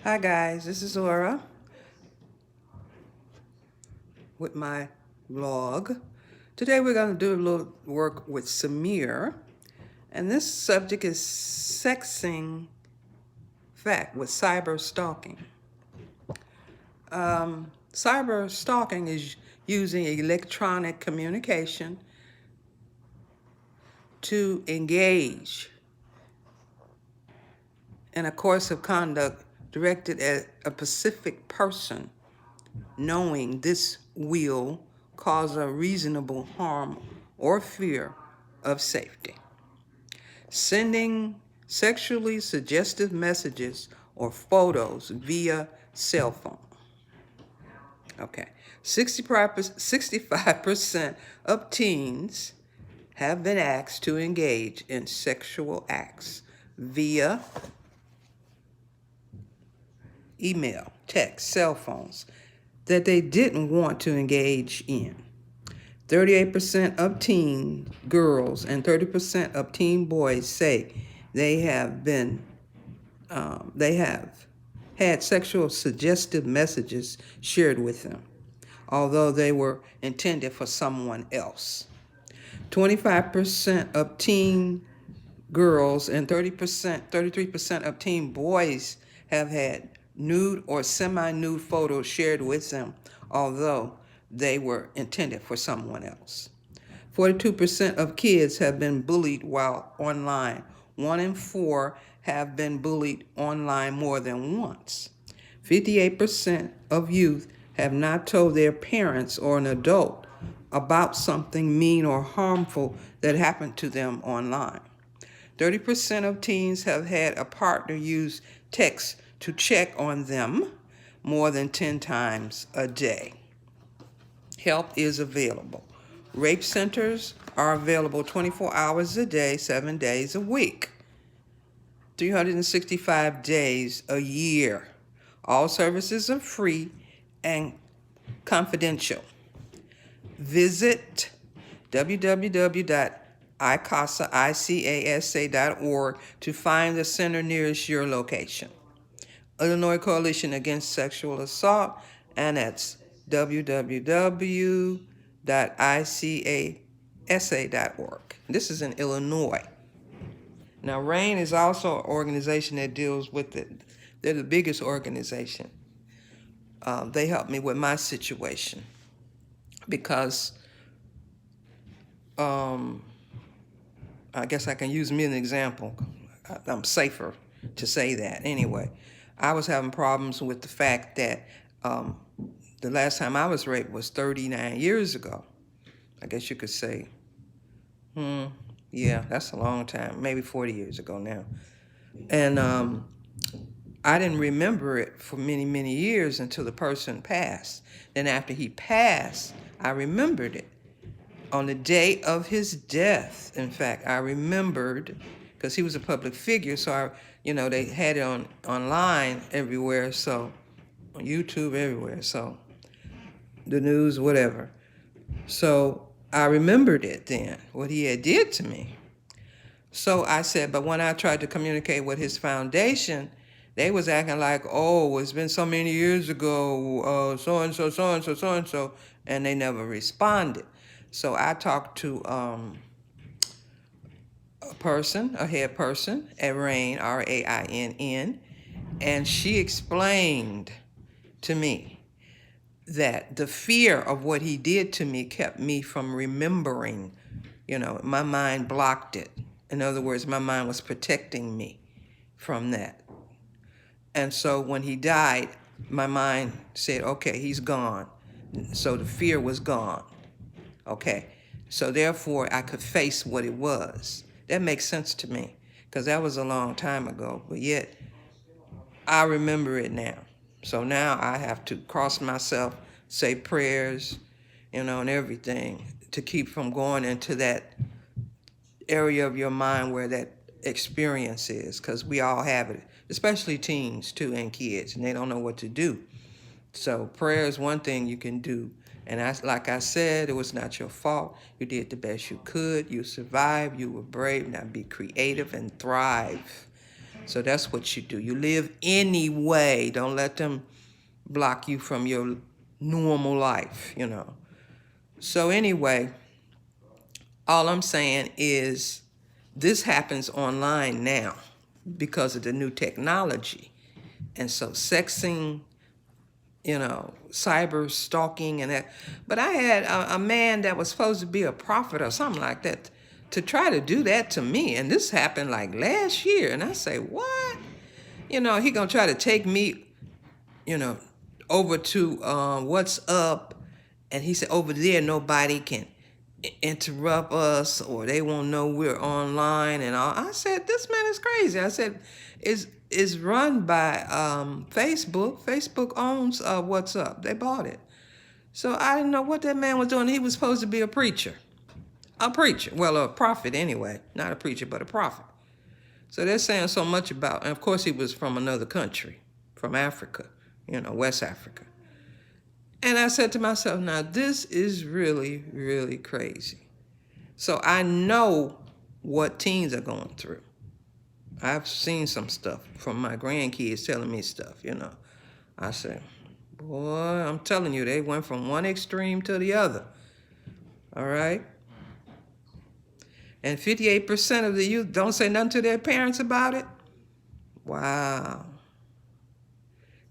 Hi guys, this is Laura with my blog. Today we're going to do a little work with SIRMIR, and this subject is sexing fact with cyber stalking. Cyber stalking is using electronic communication to engage in a course of conduct directed at a specific person, knowing this will cause a reasonable harm or fear of safety. Sending sexually suggestive messages or photos via cell phone. Okay, 65% of teens have been asked to engage in sexual acts via email, text, cell phones that they didn't want to engage in. 38% of teen girls and 30% of teen boys say they have had sexual suggestive messages shared with them, although they were intended for someone else. 25% of teen girls and 33% of teen boys have had nude or semi-nude photos shared with them, although they were intended for someone else. 42% of kids have been bullied while online. 1 in 4 have been bullied online more than once. 58% of youth have not told their parents or an adult about something mean or harmful that happened to them online. 30% of teens have had a partner use text to check on them more than 10 times a day. Help is available. Rape centers are available 24 hours a day, 7 days a week, 365 days a year. All services are free and confidential. Visit www.icasa.org to find the center nearest your location. Illinois Coalition Against Sexual Assault, and that's www.icasa.org. This is in Illinois. Now, RAIN is also an organization that deals with it. They're the biggest organization. They helped me with my situation because I guess I can use me as an example. I'm safer to say that anyway. I was having problems with the fact that the last time I was raped was 39 years ago. I guess you could say, yeah, that's a long time, maybe 40 years ago now. And I didn't remember it for many, many years until the person passed. Then after he passed, I remembered it. On the day of his death, in fact, I remembered, because he was a public figure, so they had it online everywhere, so on YouTube everywhere, so the news, whatever. So I remembered it then, what he had did to me. So I said, but when I tried to communicate with his foundation, they was acting like, oh, it's been so many years ago, so-and-so, so-and-so, so-and-so, and they never responded. So I talked to a head person at RAIN, RAINN, and she explained to me that the fear of what he did to me kept me from remembering. My mind blocked it. In other words, my mind was protecting me from that. And so when he died, my mind said, okay, he's gone. So the fear was gone. Okay. So therefore, I could face what it was. That makes sense to me because that was a long time ago. But yet, I remember it now. So now I have to cross myself, say prayers, and everything to keep from going into that area of your mind where that experience is, because we all have it, especially teens too and kids, and they don't know what to do. So prayer is one thing you can do. And like I said, it was not your fault. You did the best you could. You survived. You were brave. Now be creative and thrive. So that's what you do. You live anyway. Don't let them block you from your normal life, you know. So anyway, all I'm saying is this happens online now because of the new technology. And so sexing, you know, cyber stalking and that. But I had a man that was supposed to be a prophet or something like that to try to do that to me. And this happened like last year. And I say, what? You know, he gonna try to take me, you know, over to what's up. And he said, over there, nobody can interrupt us or they won't know we're online and all. I said, this man is crazy. I said, it's run by Facebook. Facebook owns What's Up. They bought it. So I didn't know what that man was doing. He was supposed to be a preacher. A preacher. Well, a prophet anyway. Not a preacher, but a prophet. So they're saying so much about, and of course he was from another country, from Africa, you know, West Africa. And I said to myself, now this is really, really crazy. So I know what teens are going through. I've seen some stuff from my grandkids telling me stuff, you know. I said, boy, I'm telling you, they went from one extreme to the other. All right? And 58% of the youth don't say nothing to their parents about it. Wow.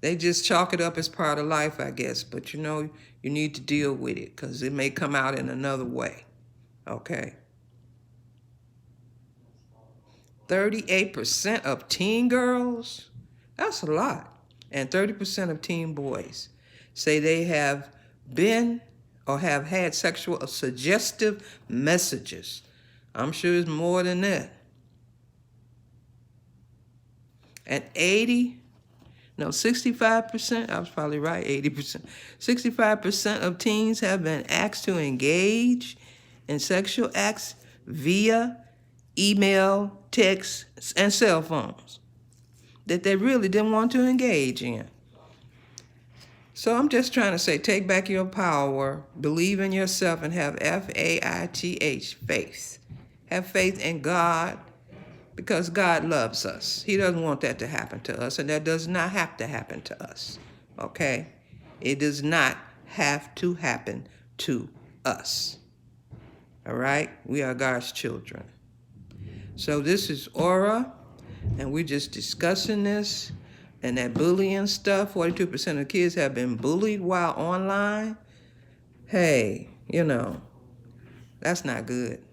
They just chalk it up as part of life, I guess. But, you know, you need to deal with it because it may come out in another way. Okay? 38% of teen girls, that's a lot. And 30% of teen boys say they have been or have had sexual or suggestive messages. I'm sure it's more than that. And 65%, I was probably right, 80%. 65% of teens have been asked to engage in sexual acts via email, text, and cell phones that they really didn't want to engage in. So I'm just trying to say, take back your power, believe in yourself, and have faith, faith. Have faith in God, because God loves us. He doesn't want that to happen to us, and that does not have to happen to us, okay? It does not have to happen to us, all right? We are God's children. So this is Aura, and we're just discussing this and that bullying stuff. 42% of kids have been bullied while online. Hey, you know, that's not good.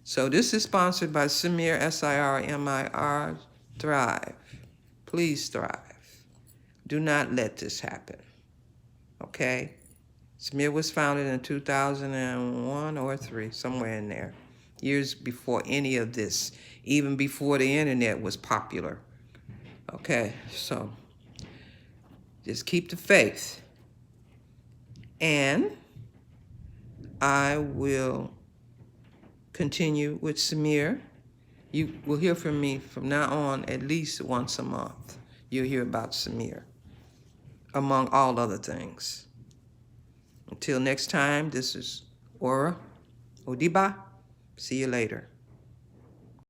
So this is sponsored by SIRMIR, SIRMIR, Thrive. Please thrive. Do not let this happen, okay? SIRMIR was founded in 2001 or 3, somewhere in there, years before any of this, even before the internet was popular, okay? So just keep the faith. And I will continue with SIRMIR. You will hear from me from now on at least once a month. You'll hear about SIRMIR, among all other things. Until next time, this is Aura Odiba. See you later.